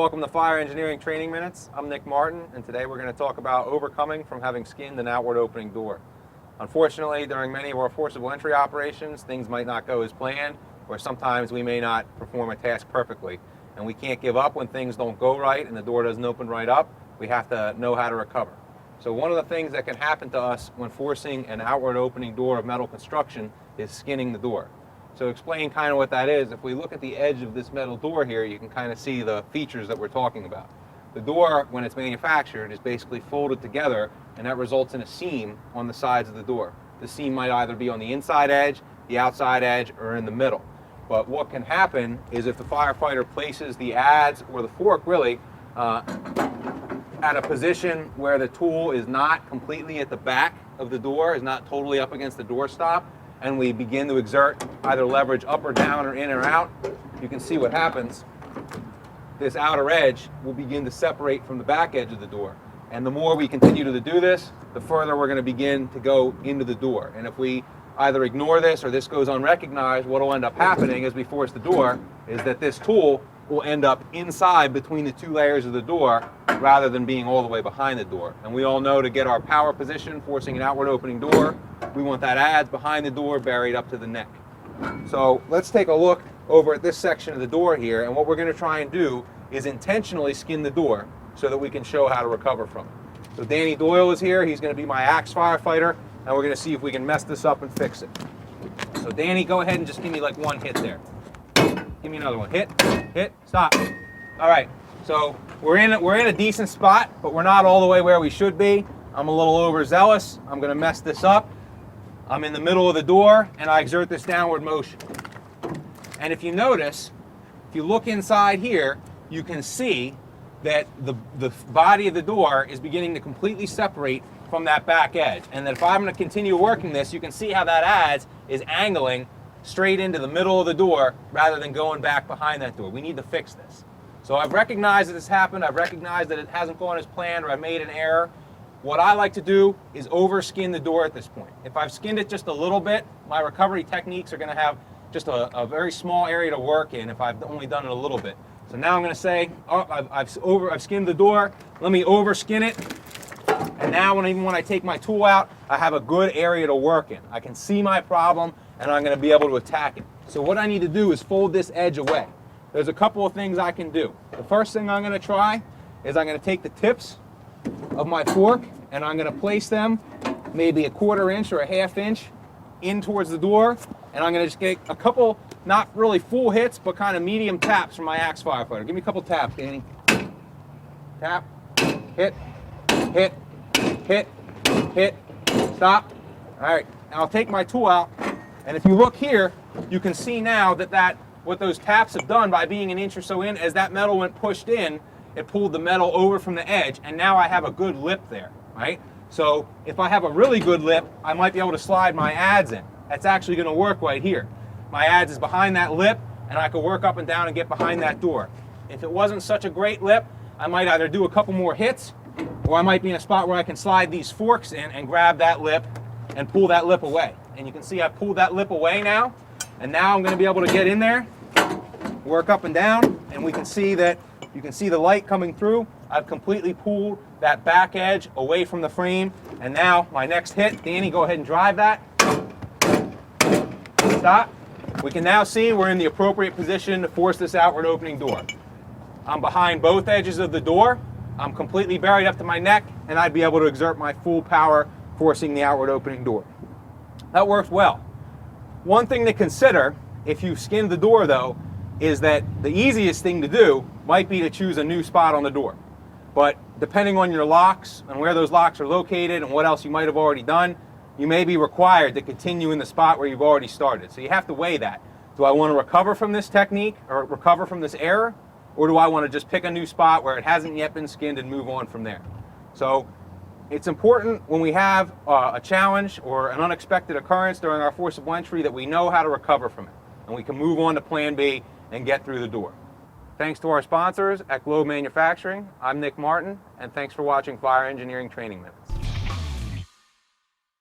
Welcome to Fire Engineering Training Minutes. I'm Nick Martin, and today we're going to talk about overcoming from having skinned an outward opening door. Unfortunately, during many of our forcible entry operations, things might not go as planned, or sometimes we may not perform a task perfectly. And we can't give up when things don't go right and the door doesn't open right up. We have to know how to recover. So one of the things that can happen to us when forcing an outward opening door of metal construction is skinning the door. So explain kind of what that is. If we look at the edge of this metal door here, you can kind of see the features that we're talking about. The door, when it's manufactured, is basically folded together, and that results in a seam on the sides of the door. The seam might either be on the inside edge, the outside edge, or in the middle. But what can happen is if the firefighter places the adze, or the fork really, at a position where the tool is not completely at the back of the door, is not totally up against the door stop, and we begin to exert either leverage up or down or in or out, you can see what happens. This outer edge will begin to separate from the back edge of the door. And the more we continue to do this, the further we're going to begin to go into the door. And if we either ignore this or this goes unrecognized, what will end up happening as we force the door is that this tool will end up inside between the two layers of the door rather than being all the way behind the door. And we all know to get our power position, forcing an outward opening door, we want that adze behind the door buried up to the neck. So let's take a look over at this section of the door here, and what we're going to try and do is intentionally skin the door so that we can show how to recover from it. So Danny Doyle is here. He's going to be my axe firefighter, and we're going to see if we can mess this up and fix it. So Danny, go ahead and just give me like one hit there. Give me another one. Hit, stop. All right, so we're in a decent spot, but we're not all the way where we should be. I'm a little overzealous. I'm going to mess this up. I'm in the middle of the door, and I exert this downward motion. And if you notice, if you look inside here, you can see that the body of the door is beginning to completely separate from that back edge. And that if I'm going to continue working this, you can see how that adze is angling straight into the middle of the door rather than going back behind that door. We need to fix this. So I've recognized that this happened. I've recognized that it hasn't gone as planned, or I made an error. What I like to do is over-skin the door at this point. If I've skinned it just a little bit, my recovery techniques are going to have just a very small area to work in if I've only done it a little bit. So now I'm going to say, oh, I've skinned the door. Let me over-skin it. And now even when I take my tool out, I have a good area to work in. I can see my problem, and I'm going to be able to attack it. So what I need to do is fold this edge away. There's a couple of things I can do. The first thing I'm going to try is I'm going to take the tips of my fork, and I'm going to place them maybe a 1/4 inch or a 1/2 inch in towards the door, and I'm going to just get a couple, not really full hits, but kind of medium taps from my axe firefighter. Give me a couple taps, Danny. Tap, hit, hit, hit, hit, stop. All right, now I'll take my tool out, and if you look here, you can see now that what those taps have done by being an inch or so in, as that metal went pushed in, it pulled the metal over from the edge, and now I have a good lip there, right? So if I have a really good lip, I might be able to slide my adze in. That's actually going to work right here. My adze is behind that lip, and I could work up and down and get behind that door. If it wasn't such a great lip, I might either do a couple more hits, or I might be in a spot where I can slide these forks in and grab that lip and pull that lip away. And you can see I've pulled that lip away now, and now I'm going to be able to get in there, work up and down, and we can see that you can see the light coming through. I've completely pulled that back edge away from the frame, and now my next hit, Danny, go ahead and drive that. Stop. We can now see we're in the appropriate position to force this outward opening door. I'm behind both edges of the door. I'm completely buried up to my neck, and I'd be able to exert my full power forcing the outward opening door. That worked well. One thing to consider if you've skinned the door, though, is that the easiest thing to do might be to choose a new spot on the door. But depending on your locks and where those locks are located and what else you might have already done, you may be required to continue in the spot where you've already started. So you have to weigh that. Do I want to recover from this technique or recover from this error? Or do I want to just pick a new spot where it hasn't yet been skinned and move on from there? So it's important when we have a challenge or an unexpected occurrence during our forcible entry that we know how to recover from it. And we can move on to plan B and get through the door. Thanks to our sponsors at Globe Manufacturing. I'm Nick Martin, and thanks for watching Fire Engineering Training Minutes.